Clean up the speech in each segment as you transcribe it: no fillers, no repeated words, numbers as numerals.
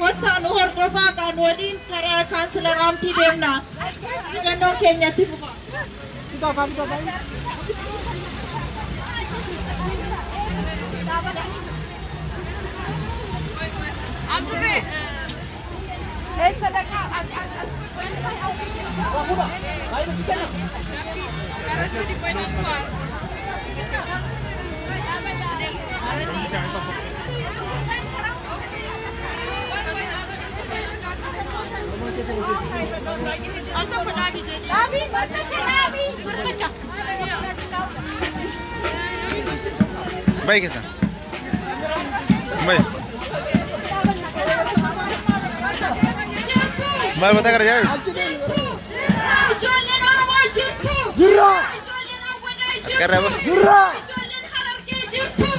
Kota nu hordofa kan walin kara kansler amti demna. Gano Kenya tibuka. Kita. Andre. Hey sadaka. Baik ya. Baik. Baik bata kerja. Jurra. Kerja apa? Jurra.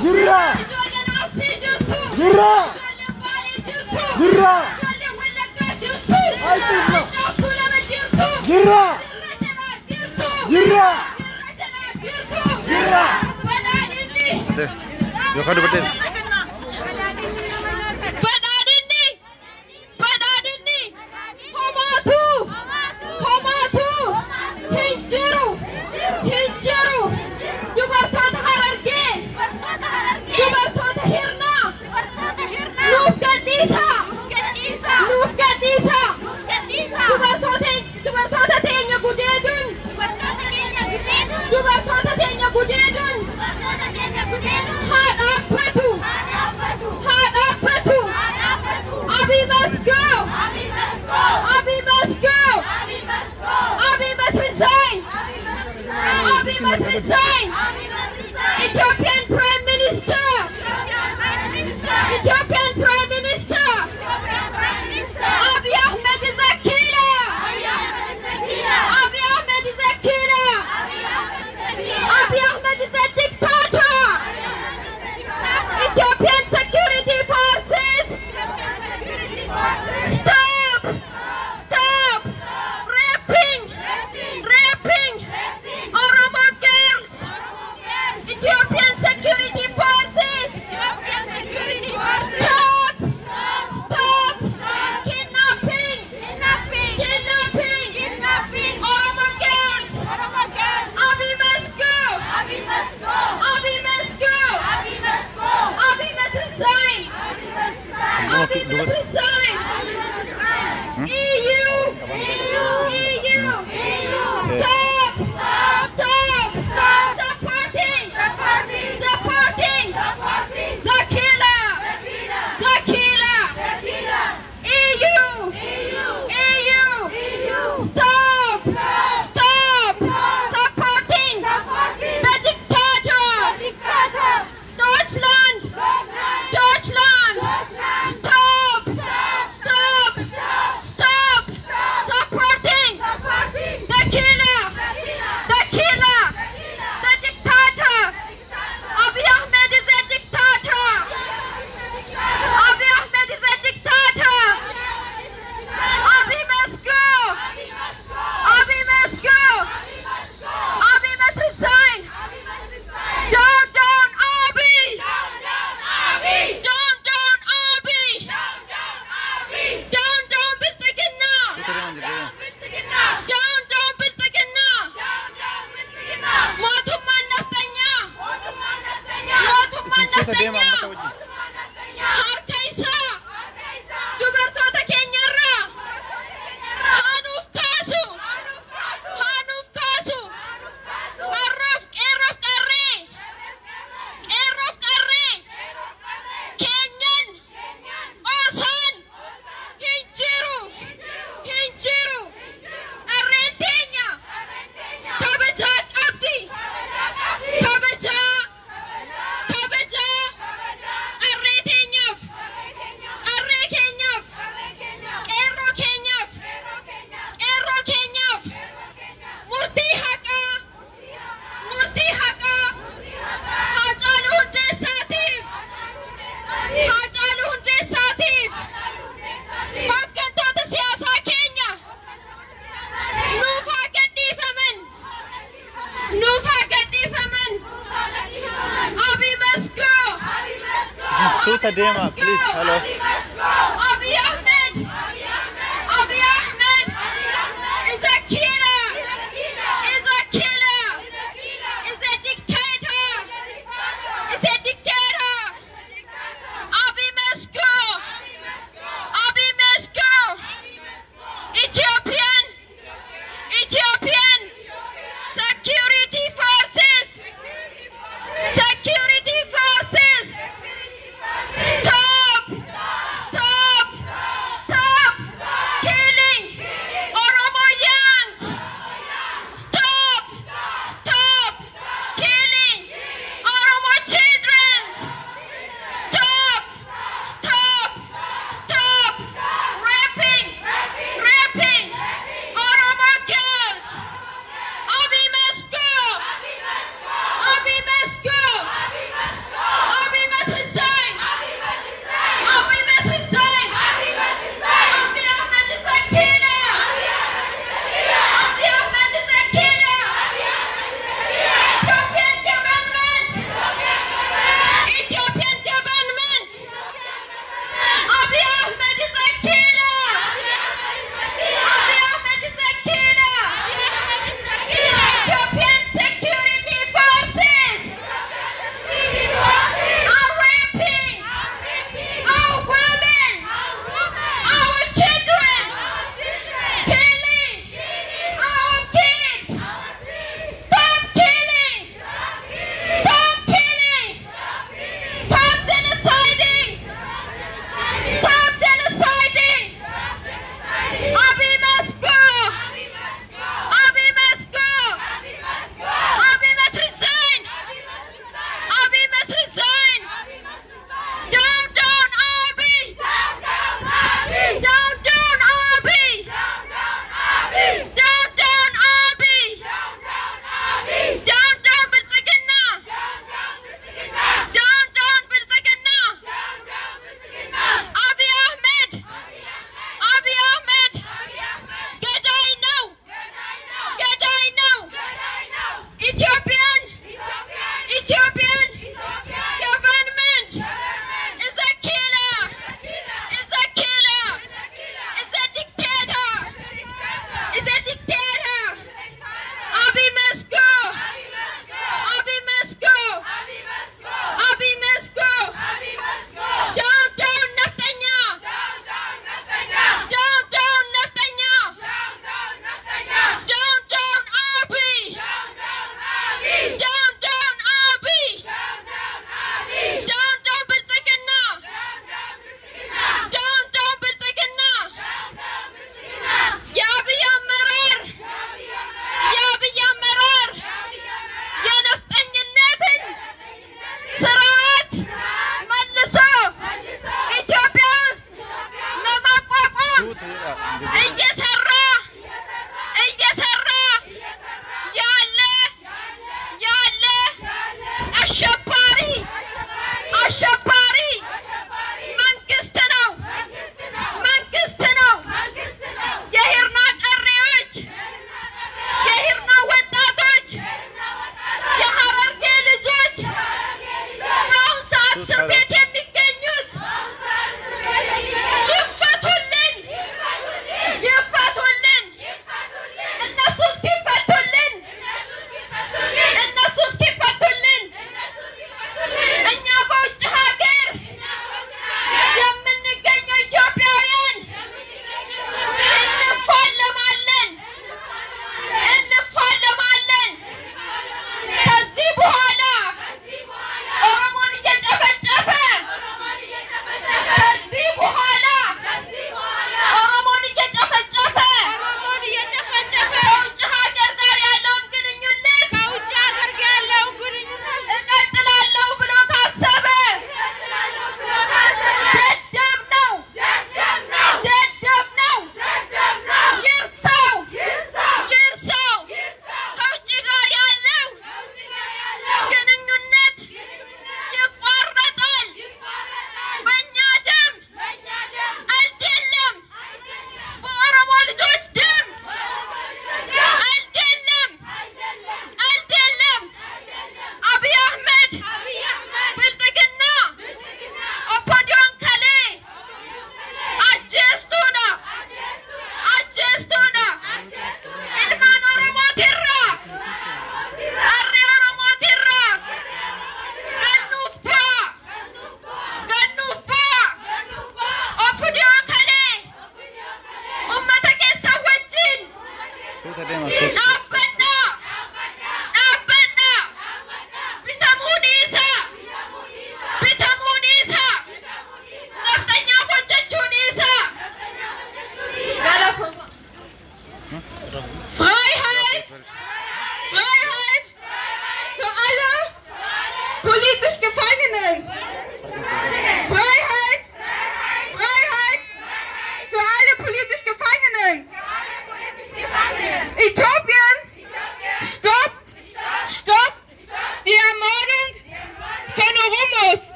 Jurra. Jurra. Jurra. Jurra. Jurra. Jurra. Yo kado betul. Hinjiru. Dubartoota hararge. Dubartoota hirna. Nuuf gadhiisa. Dubartoota teenya gudeedun. Dubartoota teenya gudeedun. Haa dhaabbatu. Abi must go. Abi must resign. Abi must resign. Ethiopian Prime Minister. Ethiopian Prime Minister. Abiy Ahmed is a killer. Abiy Ahmed is a killer. Abiy Ahmed is a dictator. Ethiopian security forces. Stop raping Oromo girls. Ethiopian security forces. Stop kidnapping Oromo girls. Abiy must go. Abiy must resign. Abiy must resign. EU. Stop supporting the killer. EU. Stop supporting the dictator. Deutschland. Stop supporting the killer, the dictator. Abiy Ahmed is a dictator. Abiy must go. Abiy must resign. Down Abiy. Down Abiy. Down Biltzigina. Down Biltzigina. Mootummaan naftanya. Harka isaa dubartoota keenyarraa haa nuuf kaasu. Qeerroof qarree keenyan qoosaan hinjiru. Qarreen teenya kabajaa qabdi. Kabajaa qarree keenyaaf qeerroo keenyaaf murtii haqaa Haacaaluu Hundeessaatiif hooggantoota siyaasaa keenya nuuf haa gadhiifaman. Abiy must go. Suta dema, please. Hello. Abiy Ahmed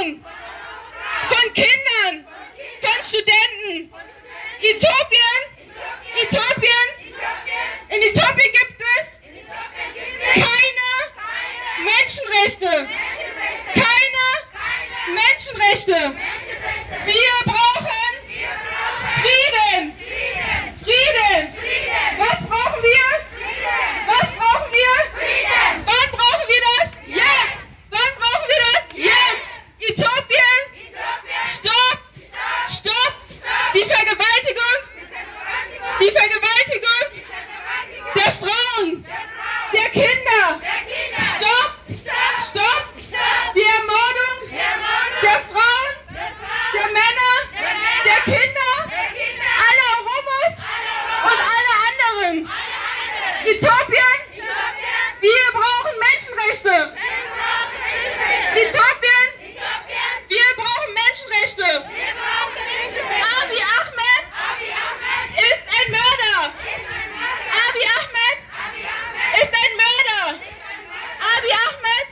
Frauen, von Kindern, von Studenten. Äthiopien, in Äthiopien gibt es keine Menschenrechte. Keine Menschenrechte. Wir brauchen Frieden. Frieden. Was brauchen wir? Was brauchen wir? Wann brauchen wir das? Jetzt. Wann brauchen wir das? Jetzt. Äthiopien, stoppt die Vergewaltigung der Frauen, der Kinder. Stoppt die Ermordung der Frauen, der Männer, der Kinder, aller Romos und aller anderen. Äthiopien, wir brauchen Menschenrechte. Äthiopien, wir brauchen Menschenrechte. Abiy Ahmed ist ein Mörder. Abiy Ahmed ist ein Mörder. Abiy Ahmed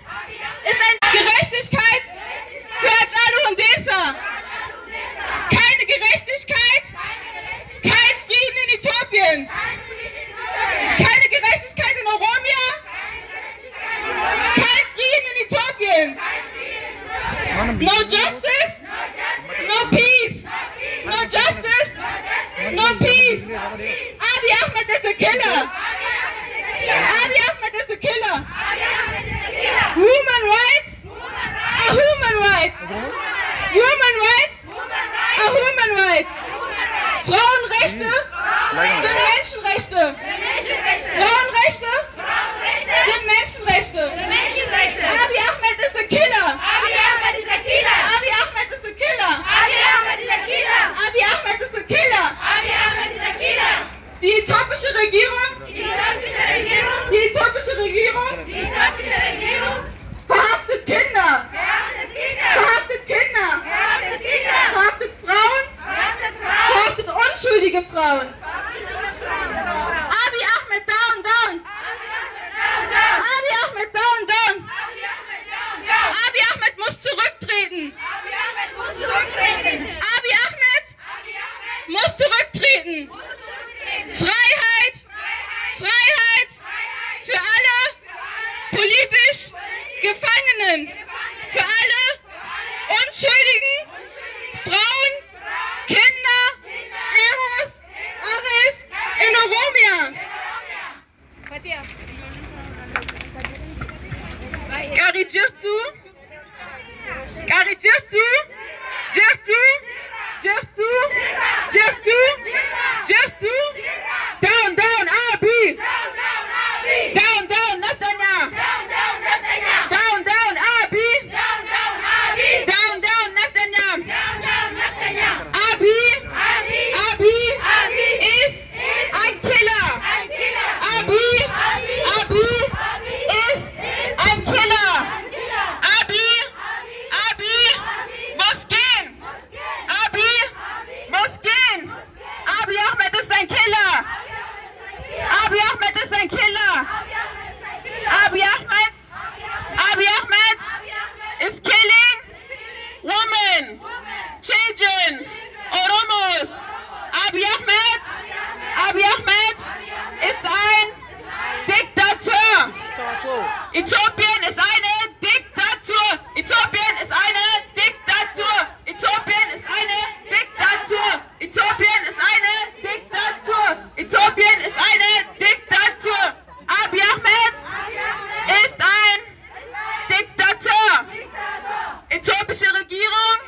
ist ein Gerechtigkeit für Hajalu und Desa. Keine Gerechtigkeit, kein Frieden in Äthiopien. Keine Gerechtigkeit in Oromia. Kein Frieden in Äthiopien. No justice, no peace. No justice, no peace. Abiy Ahmed is a killer. Abiy Ahmed is a killer. Human rights are human rights. Human rights are human rights. Frauenrechte sind Menschenrechte. Frauenrechte sind Menschenrechte. Abiy Ahmed is a killer. Abiy Ahmed is a killer. Abiy Ahmed is a killer. Abiy Ahmed is a killer. Die äthiopische Regierung verhaftet Kinder. Verhaftet Frauen. Verhaftet unschuldige Frauen. Abiy Ahmed down. Abiy Ahmed down. Abiy Ahmed muss zurücktreten. Abiy Ahmed muss zurücktreten. Freiheit für alle politisch Gefangenen, für alle unschuldigen Frauen, Kinder, Eros, Ares in Oromia. Down, Abiy. Down, Naftanya. Down, Abiy. Down, Naftanya. Abiy ist ein Killer. Abiy ist ein Killer. Abiy muss gehen. Abiy Ahmed ist ein Killer. Abiy Ahmed ist ein Killer. Abiy Ahmed is killing women, children, Oromos. Abiy Ahmed ist ein Diktator. Äthiopien ist eine Diktatur. Äthiopien ist eine Diktatur. Äthiopien ist eine Diktatur. Äthiopien ist eine Diktatur. Äthiopien ist eine Diktatur. Abiy Ahmed ist ein Diktator. Äthiopische Regierung.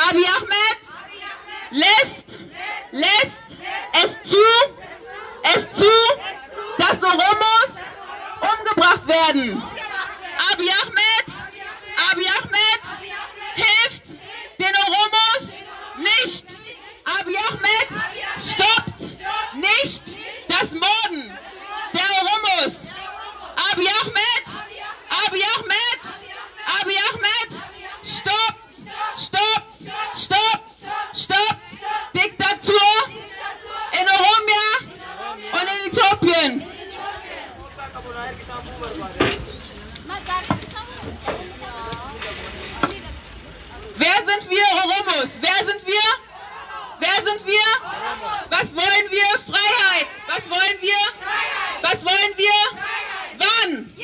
Abiy Ahmed lässt es zu, dass Oromos umgebracht werden. Abiy Ahmed hilft den Oromos nicht. Abiy Ahmed stoppt nicht das Morden der Oromos. Abiy Ahmed, Abiy Ahmed, Abiy Ahmed, stopp, stopp, stopp, stopp, Diktatur in Oromia und in Äthiopien. Wer sind wir, Oromos? Wer sind wir? Wer sind wir? Was wollen wir? Freiheit. Was wollen wir? Was wollen wir? Wann?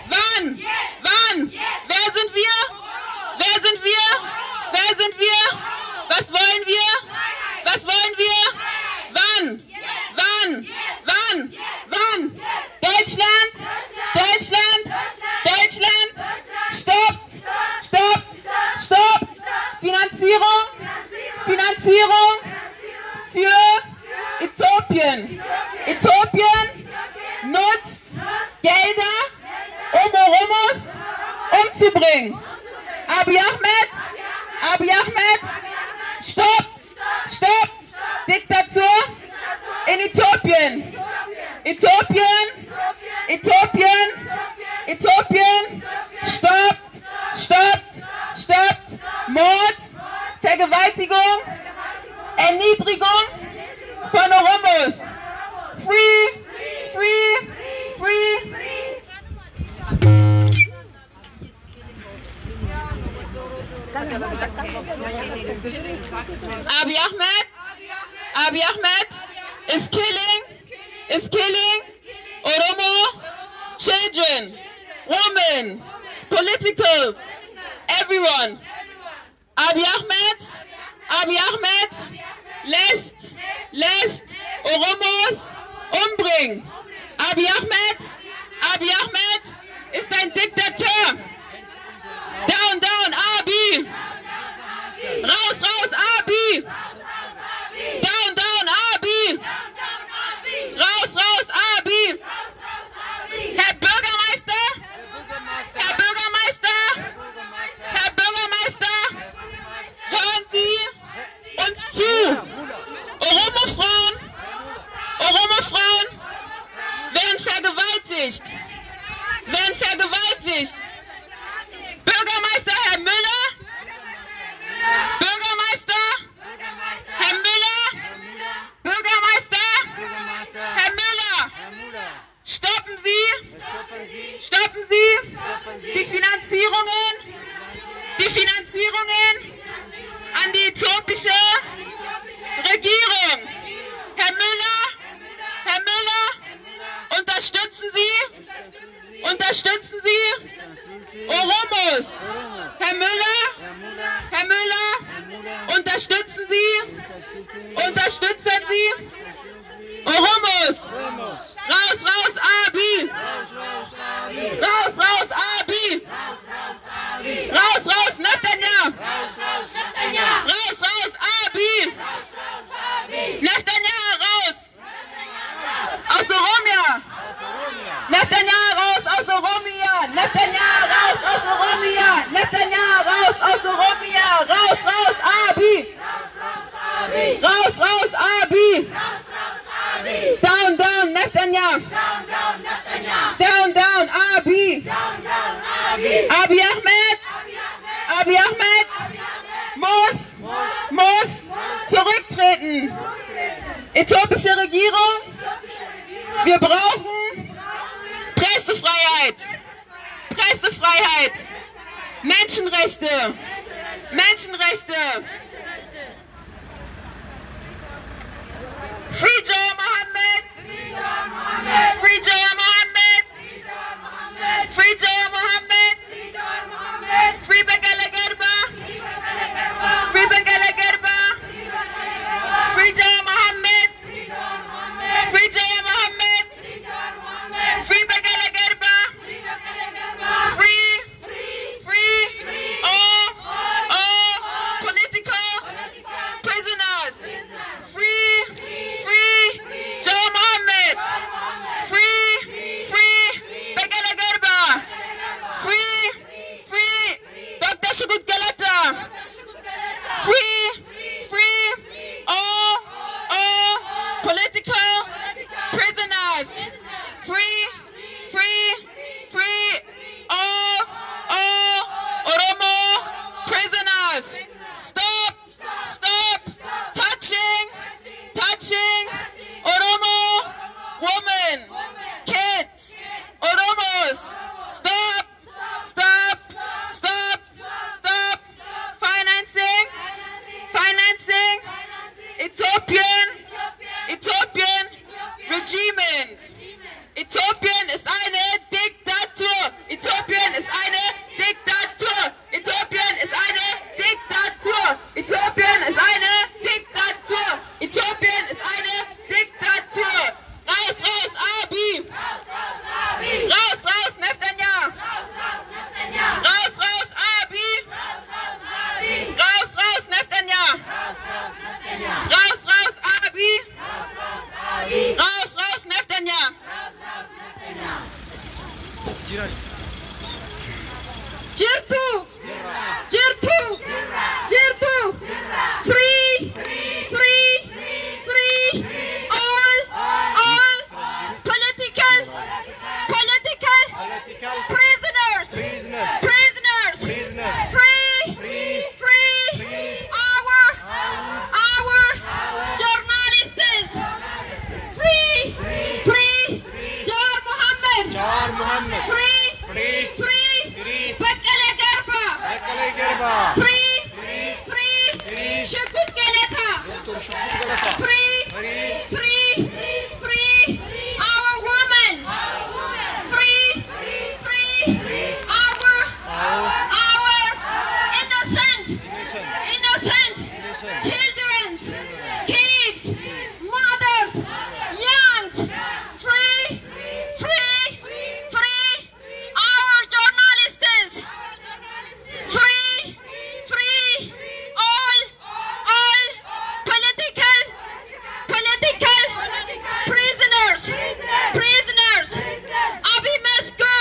Wann? Wann? Wer sind wir? Wer sind wir? Wer sind wir? Was wollen wir? Was wollen wir? Wann? Wann? Wann? Wann? Deutschland! Deutschland! Deutschland! Stoppt! Stoppt! Stoppt! Finanzierung! Finanzierung für Äthiopien! Äthiopien nutzt Gelder, um Oromos umzubringen. Abiy Ahmed! Abiy Ahmed! Stopp! Stopp! Diktatur in Äthiopien! Äthiopien! Äthiopien! Äthiopien! Stoppt! Stoppt! Stoppt! Mord! Vergewaltigung! Erniedrigung von Oromos! Free! Free! Free! Abiy Ahmed is killing Oromo children, women, politicals, everyone. Abiy Ahmed lässt Oromos umbringen. Abiy Ahmed ist ein Diktator. Down, down, Abiy! Raus, raus, Abiy! Down, down, Abiy! Raus, raus, Abiy! Herr Bürgermeister! Herr Bürgermeister! Herr Bürgermeister! Hören Sie uns zu! Oromo-Frauen werden vergewaltigt! Bürgermeister Herr Müller! Bürgermeister Herr Müller! Bürgermeister Herr Müller! Stoppen Sie die Finanzierungen an die äthiopische Regierung. Herr Müller, unterstützen Sie Oromos. Herr Müller, unterstützen Sie Oromos. Raus, raus, Abiy! Raus, raus, Abiy! Raus, raus, Netanyahu! Raus, raus, Abiy! Netanyahu raus! Aus Oromia! Netanyahu raus aus Oromia! Netanyahu raus aus Oromia! Netanyahu raus aus Oromia! Raus, raus, Abiy! Raus, raus, Abiy! Down, down, Netanyahu! Down, down, Abiy! Abiy Ahmed muss zurücktreten. Äthiopische Regierung, wir brauchen Pressefreiheit, Menschenrechte. Free Joe Mohammed! Free Joe Mohammed! Free Joe Mohammed! Free Begele Gerba! Free Begele Gerba! Free Joe Mohammed! Free Joe Mohammed! Free Begele Gerba! Free all political prisoners! Free Joe Mohammed! Free Äthiopien ist eine Diktatur. Äthiopien ist eine Diktatur. Äthiopien ist eine Diktatur. Äthiopien ist eine Diktatur. Äthiopien ist eine Diktatur. Raus, raus, Abiy. Raus, raus, Netanyahu. Raus, raus, Abiy. Raus, raus, Netanyahu. Raus, raus, Abiy. Raus, raus, Netanyahu. Jirtu, Jirtu, Jirtu, free, free, free, all political prisoners, prisoners, free, free, our journalists, free, free, Jar Mohammed, free, free, Bakale Garba, free, free, Shukut Galata, free, free, free, our woman, free, free, our innocent children, kids, mothers, youngs, free, free, free, our journalists, free, free, all political prisoners, prisoners. Abiy must go.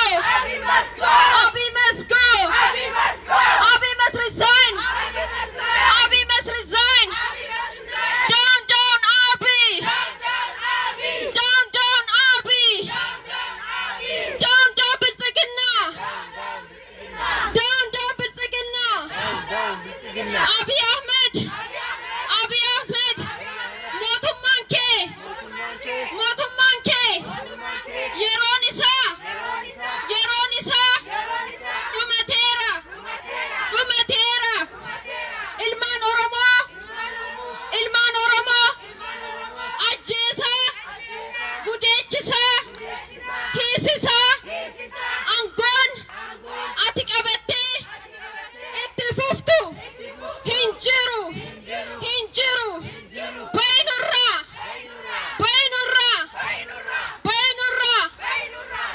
Abiy must go. Abiy must resign. Abiy must resign. Down, down, Abiy. Down, down, Abiy. Down, down, Bilzigina. Down, down, Bilzigina. Abiy Ahmed. Abiy Ahmed. Mootummaan kee. Yeroon isaa dhumateera. Ilmaan Oromoo ajjeesaa, gudeechisaa, hiisisaa, aangoon ati qabattee itti fuftu hin jiru. Baynurraa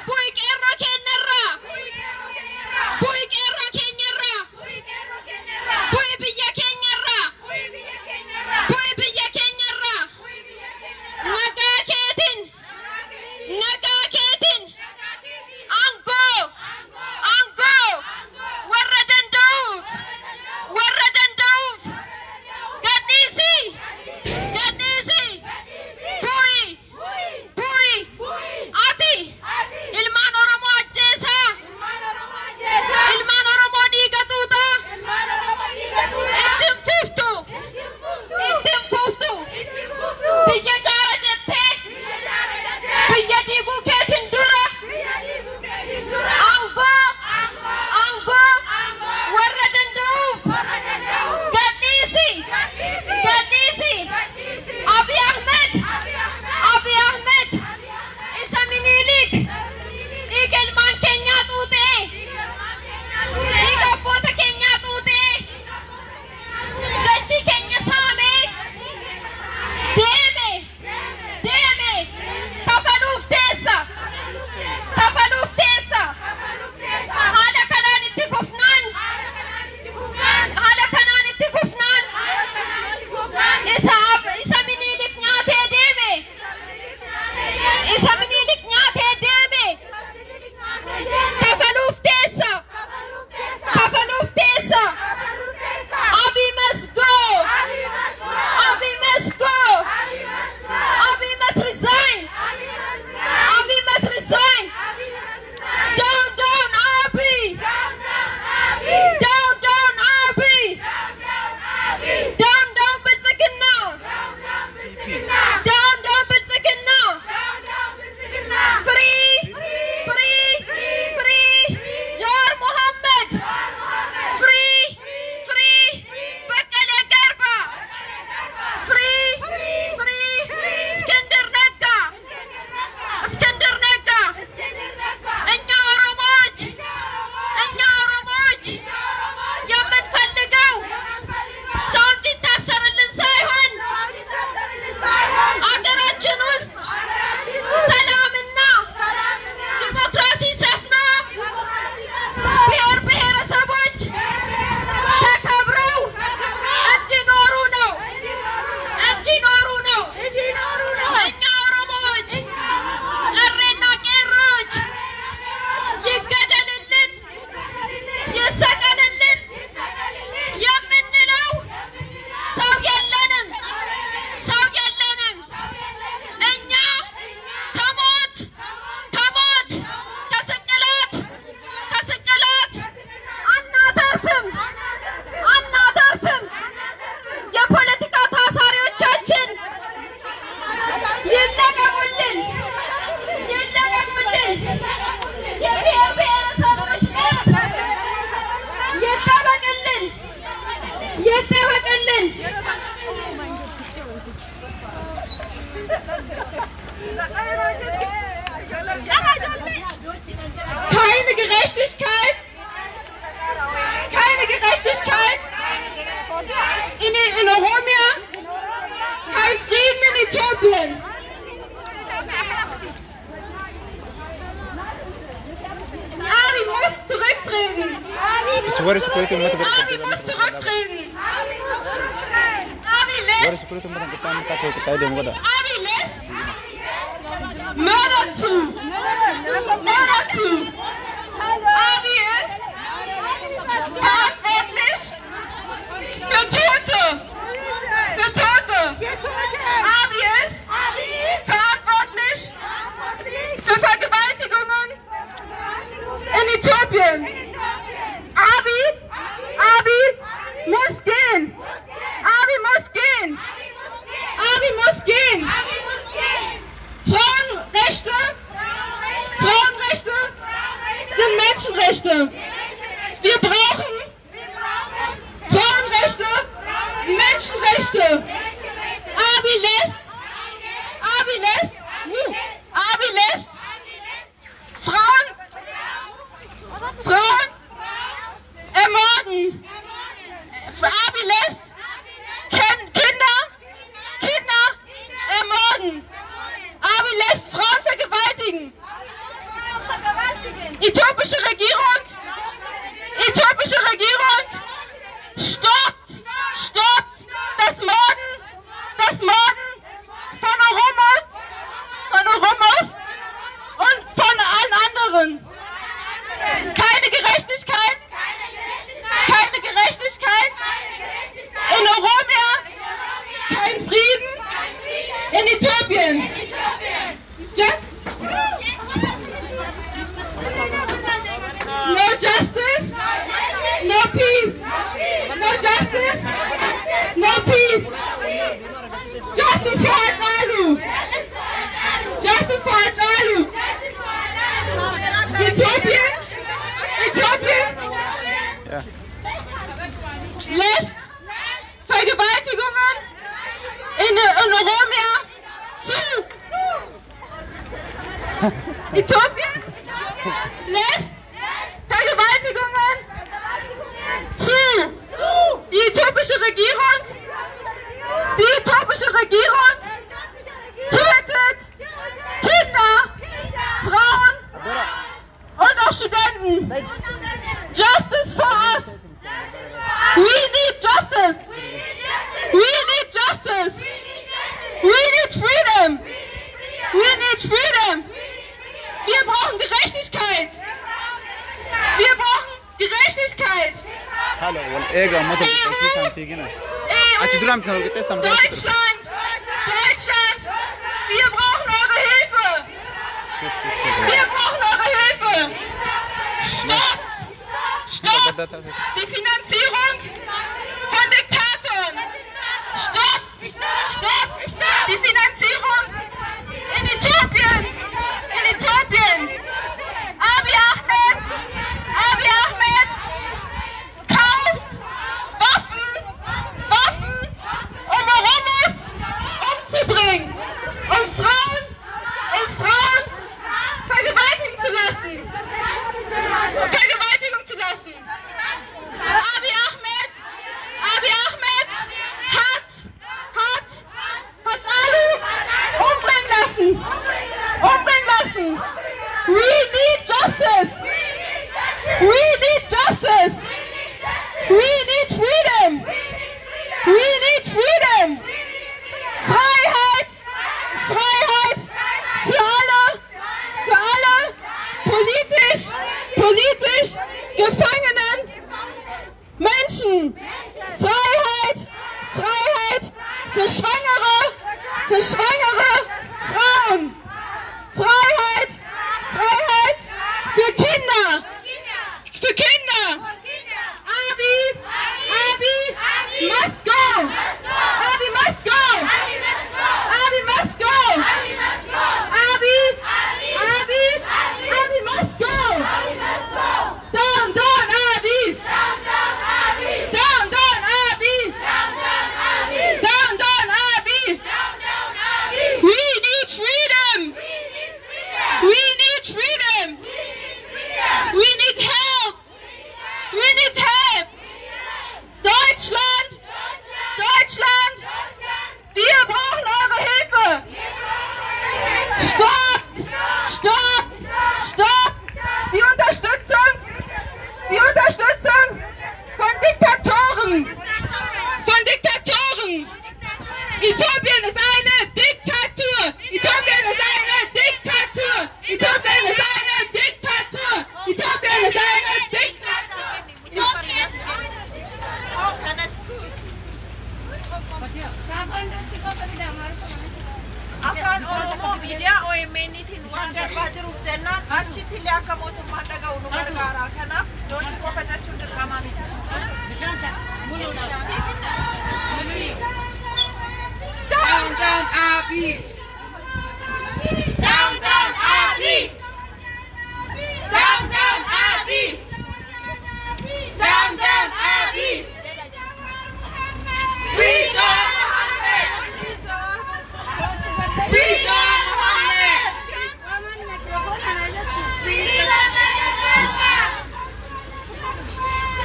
bu'i qeerroo keenyarraa, bu'i biyya keenyarraa, nagaa keetiin aangoo warra danda'uuf gadhiisii bu'i ati ilmaan Oromoo ajjeesaa, ilmaan Oromoo dhiiga tuutaa ittiin fuftu biyya jaara jettee biyya diiguu keetiin dura aangoo warra danda'uuf gadhiisii Abiy Ahmed isa Minilik dhiiga ilmaan keenyaa tuutee, dhiiga abboota keenyaa tuutee, dachii keenya saamee deeme kafaluuf teessa. Haala kanaan itti fufnaan isa Minilik nyaatee deeme Abi muss zurücktreten. Abi lässt Mörder zu. Mörder zu. Abi ist verantwortlich für Tote. Für Tote. Abi ist verantwortlich für Vergewaltigungen in Äthiopien. Abi muss gehen. Abi muss gehen. Abi muss gehen. Frauenrechte sind Menschenrechte. Wir brauchen Frauenrechte, Menschenrechte. Abi lässt Frauen ermorden. Abi lässt Kinder ermorden. Abi lässt Frauen vergewaltigen. Äthiopische Regierung, stoppt das Morden von Oromos und von allen anderen. Keine Gerechtigkeit in Oromia, kein Frieden in Äthiopien. No justice, no peace. No justice, no peace. Justice for Hachalu. Justice for Hachalu. Äthiopien lässt Vergewaltigungen in Oromia zu. Äthiopien lässt Vergewaltigungen zu. Die äthiopische Regierung tötet Kinder, Frauen und auch Studenten. Justice for us. We need justice. We need justice. We need freedom. We need freedom. Wir brauchen Gerechtigkeit. Wir brauchen Gerechtigkeit. Deutschland, wir brauchen eure Hilfe. Stoppt die Finanzierung von Diktatoren. Stoppt die Finanzierung in Äthiopien. Abiy Ahmed kauft Waffen, um Oromos umzubringen, um Frauen Vergewaltigung zu lassen. Abiy Ahmed hat Hachalu umbringen lassen. We need justice. We need freedom. Freiheit für alle politisch gefangenen Menschen. Freiheit für schwangere Frauen. Freiheit für Kinder. Abiy must go. Abiy must go. Abiy must go. Abiy must go. Down Abiy. Down Abiy. Down Abiy. achitti illee akka mootummaan dhaga'u nu gargaara. Kanaaf doochi qofa jechuun dirqamaa miti. Down, down, Abi! Down, down, Abi! Down, down, Abi! Down, down, Abi! Free John Mohammed! Free John Mohammed!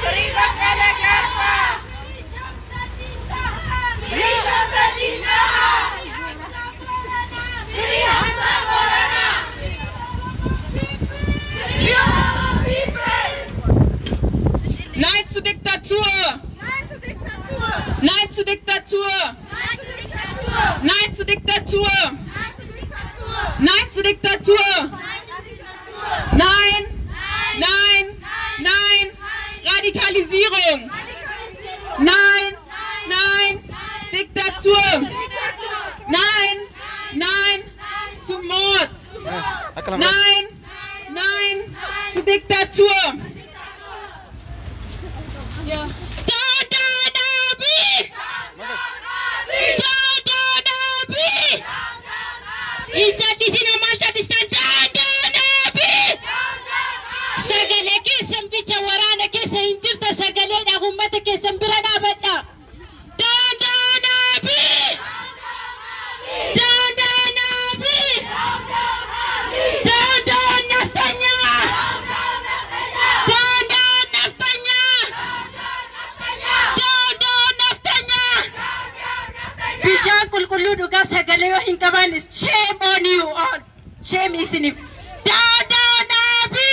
Free Bakala Garba! Free Shamsuddin Taha! Free Hamza Maulana! Free all people! Nein zur Diktatur! Nein zur Diktatur! Nein zur Diktatur! Nein zur Diktatur! Nein zur Diktatur! Nein zur Diktatur! Nein zur Diktatur! Nein! Nein! Nein! Radikalisierung! Nein! Nein! Diktatur! Nein! Nein! Zum Mord! Nein! Nein! Zur Diktatur! Down, down, Abi! Down, down, Abi! Ijadi sinama jadistan down, down, Abi! Sagale keessan bicha waraana keessa hin jirta sagaleedha ummata keessan bira dhaabadha. Down, down, Abi! Down, down, Abi! Down, down, Naftanya! Down, down, Naftanya! Down, down, Naftanya! Bishaan qulqulluu dhugaa sagalee yoo hin qabaanis shame on you all. Shame isiniif. Down, down, Abi!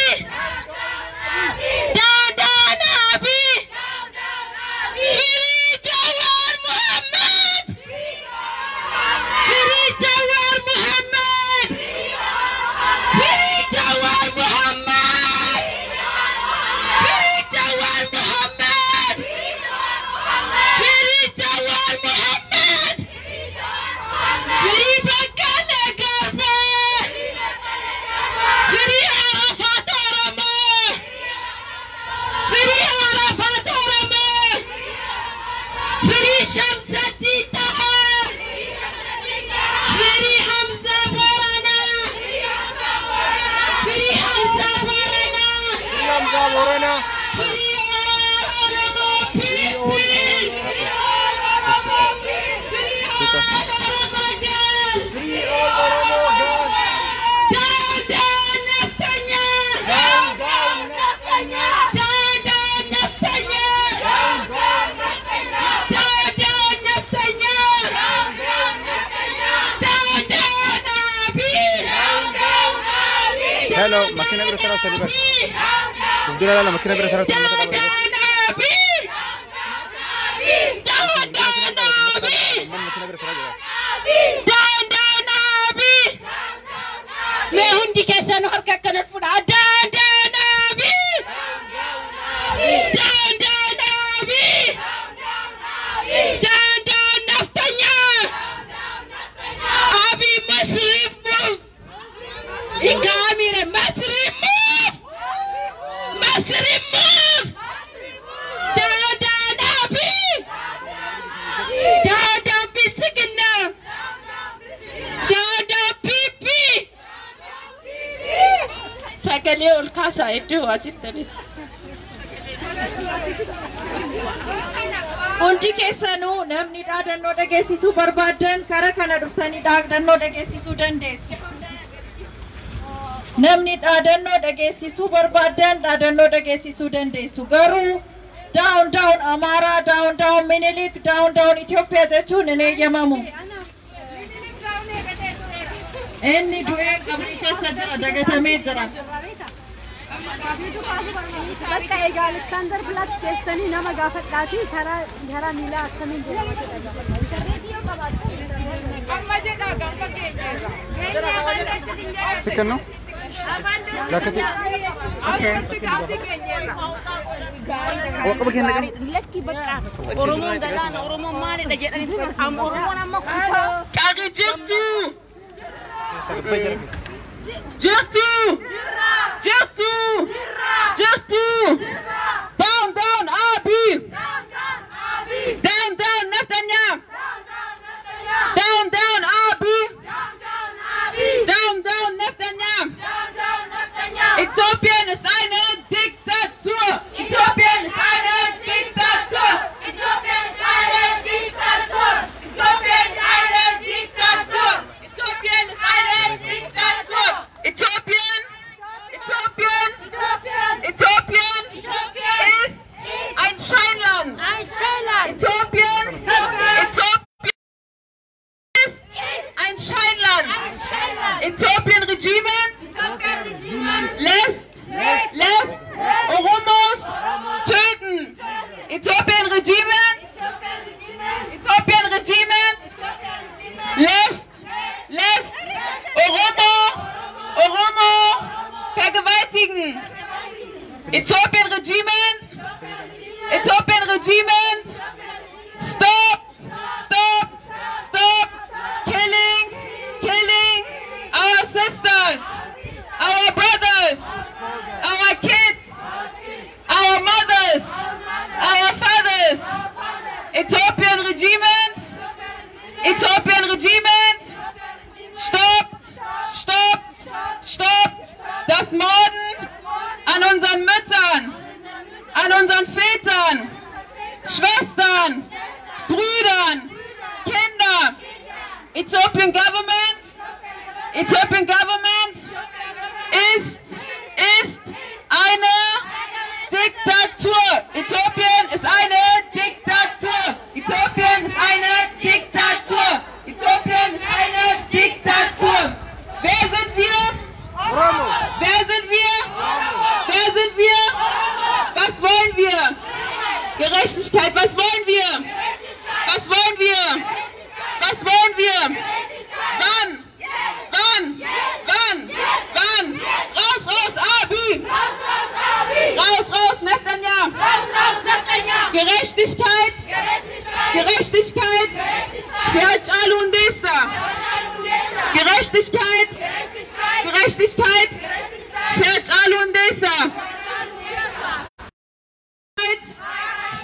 Down, down, Abi! Free Jawar Mohammed! Free Jawar Mohammed! Free Jawar Mohammed! Free Jawar Mohammed! Free Jawar Mohammed! Free Bakala Garba! Free Arafat Oromo! Free Arafat Oromo! Free Shamsuddin Taha! Free Hamza Maulana! Free Hamza Maulana! Free all Oromo people! Free all Oromo girl! Down, down, Naftanya! Down, down, Naftanya! Down, down, Naftanya! Down, down, Naftanya! Down, down, Abi! Hello, makina bira tara sali bas. Dura la makina bira tara Down, tara. down, Abi! Down, down, Abi! Man makina bira tara. Down, down, Abi! Mee hundi keessan harka kanatti fudhaa. Down, down, Abi! Down, down, Abi! Down, down, Naftanya! Abi must remove! Ikamire must remove! Must remove! Down, down, Abi! Down, down, Bitsigina! Down, down, Pipi! Sagalee ol kaasaa iddoo waajjirtanitti. Hundi keessanuu namni dhaadannoo dhageessisuu barbaadan kara kana dhuftanii dhaadannoo dhageessisuu dandeessu. Namni dhaadannoo dhageessisuu barbaadan dhaadannoo dhageessisuu dandeessu. Garuu down down Amara, down down Minilik, down down Itoophiyaa jechuun hin eeyyamamu. Inni du'ee qabrii keessa jira, dagatamee jira. Bakka egaa Alexander Black keessanii nama gaafadhaati karaa miilaa akkamiin jedhama jedha. Amma jedha gamba keenya. Sikkanno? Lakkati. Wakka bakkeenya kan. Lakki bakka Oromoon galaana Oromoon maalidha jedhanii amma Oromoon amma kutaa. Kaage jirtu! Sababbaa jira. Jirtu! Jirra! Äthiopien ist eine Diktatur. Äthiopien ist eine Diktatur. Äthiopien ist eine Diktatur. Äthiopien ist eine Diktatur. Äthiopien ist eine Diktatur. Äthiopien, Äthiopien, Äthiopien ist ein Scheinland. Äthiopien, Äthiopien ist ein Scheinland. Äthiopien Regiment lässt Oromos töten. Äthiopien Regiment lässt Oromo vergewaltigen. Äthiopien Regiment, stop killing our sisters, our brothers, our kids, our mothers, our fathers. Äthiopien Regiment, stoppt das Morden an unseren Müttern, an unseren Vätern, Schwestern, Brüdern, Kinder. Ethiopian government ist eine Diktatur. Äthiopien ist eine Diktatur. Äthiopien ist eine Diktatur. Äthiopien ist eine Diktatur. Wer sind wir? Wer sind wir? Was wollen wir? Gerechtigkeit. Was wollen wir? Wann? Raus, Abi! Raus, Netanyahu! Gerechtigkeit für Hachalu Hundessa! Gerechtigkeit für Hachalu Hundessa!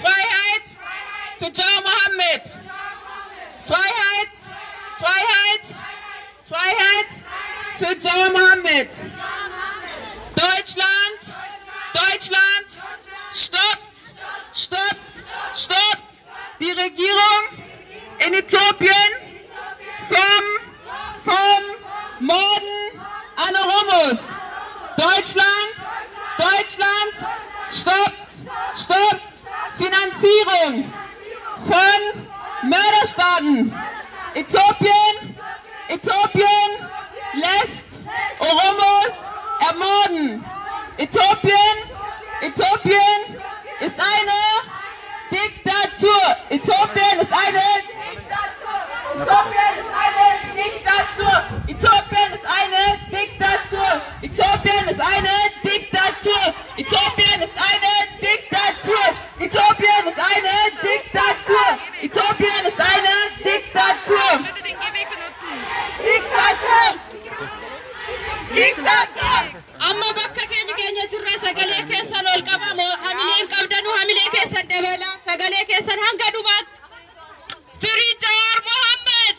Freiheit für Jar Mohammed! Freiheit für Jar Mohammed! Deutschland, stoppt die Regierung in Äthiopien vom Morden an Oromos. Deutschland, stoppt Finanzierung von Mörderstaaten. Äthiopien lässt Oromos ermorden. Äthiopien ist eine Diktatur. Äthiopien ist eine Diktatur. Amma bakka keenya jirra sagalee keessan ol qabamo hamileen qabdanu hamilee keessan dabala sagalee keessan hanga dhumaatti Free Jar Mohammed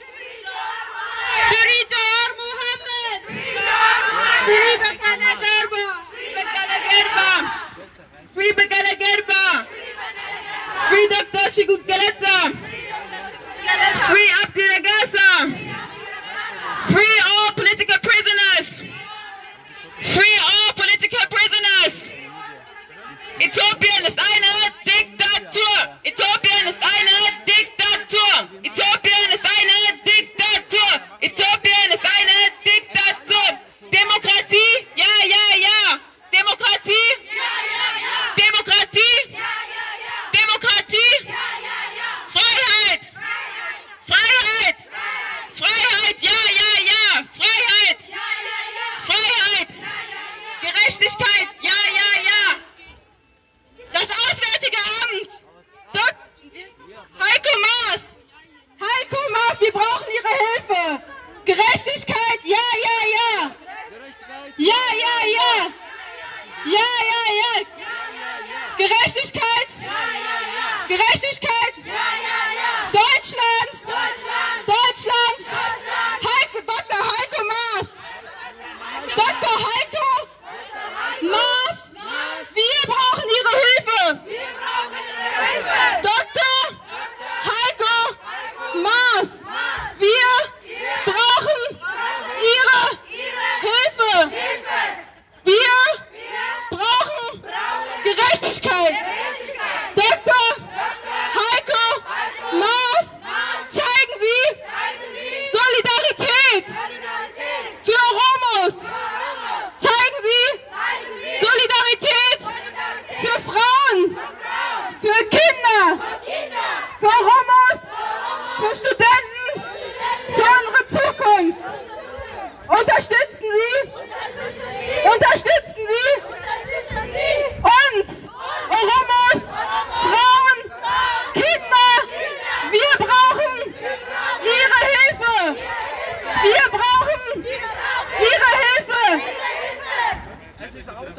Free Bakala Garba Free Dr. Shiguk Galata Free Abdi Ragasa Free all political prisoners Äthiopien ist eine Diktatur. Äthiopien ist eine Diktatur. Demokratie? Ja. Demokratie? Freiheit? Ja. Freiheit? Gerechtigkeit? Ja. Das Auswärtige Amt! Heiko Maas, wir brauchen Ihre Hilfe! Gerechtigkeit? Ja! Gerechtigkeit? Deutschland! Dr. Heiko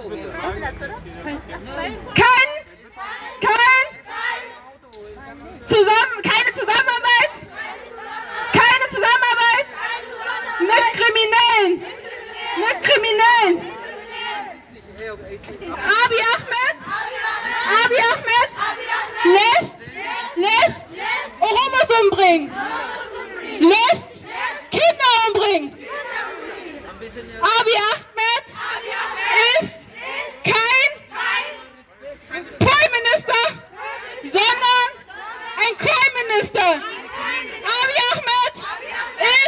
Keine Zusammenarbeit mit Kriminellen. Abiy Ahmed lässt Oromos umbringen, lässt Kinder umbringen. Abiy Ahmed ist kein Prime Minister, sondern ein Crime Minister. Abiy Ahmed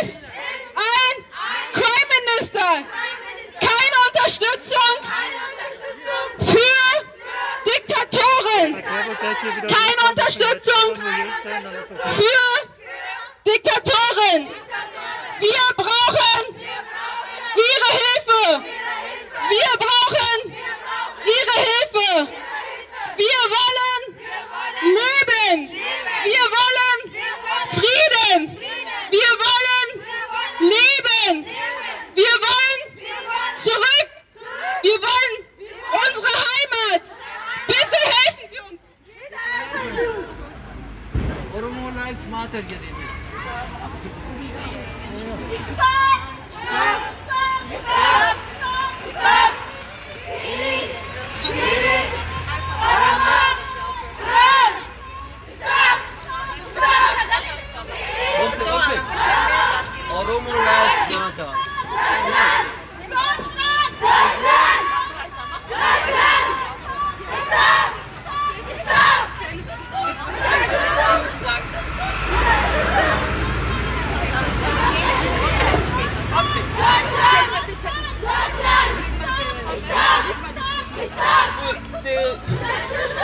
ist ein Crime Minister. Keine Unterstützung für Diktatoren. Keine Unterstützung für Diktatoren. Wir brauchen Ihre Hilfe. Wir brauchen Ihre Hilfe. Wir wollen leben. Wir wollen Frieden. Wir wollen leben. Wir wollen zurück. Wir wollen unsere Heimat. Bitte helfen Sie uns. Oromo Lives Matter gedin. Oromo Lives Matter.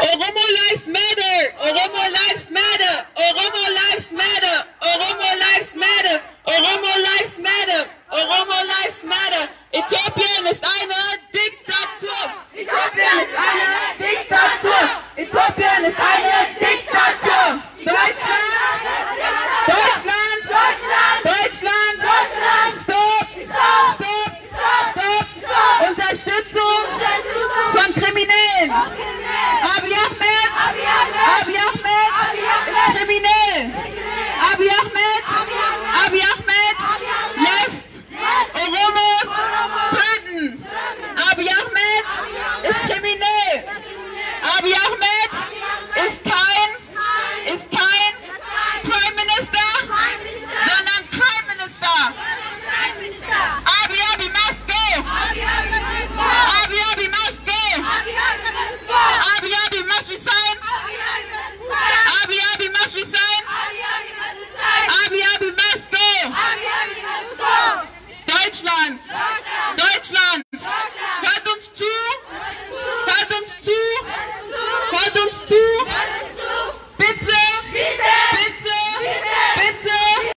Oromo lives matter. Oromo lives matter. Oromo lives matter. Oromo lives matter. Oromo lives matter. Oromo lives matter. Äthiopien ist eine Diktatur. Äthiopien ist eine Diktatur. Äthiopien ist eine Diktatur. Deutschland. Stopp. Unterstützung von Kriminellen. Abiy Ahmed ist kriminell. Abiy Ahmed lässt Oromos töten. Abiy Ahmed ist kriminell. Abiy Ahmed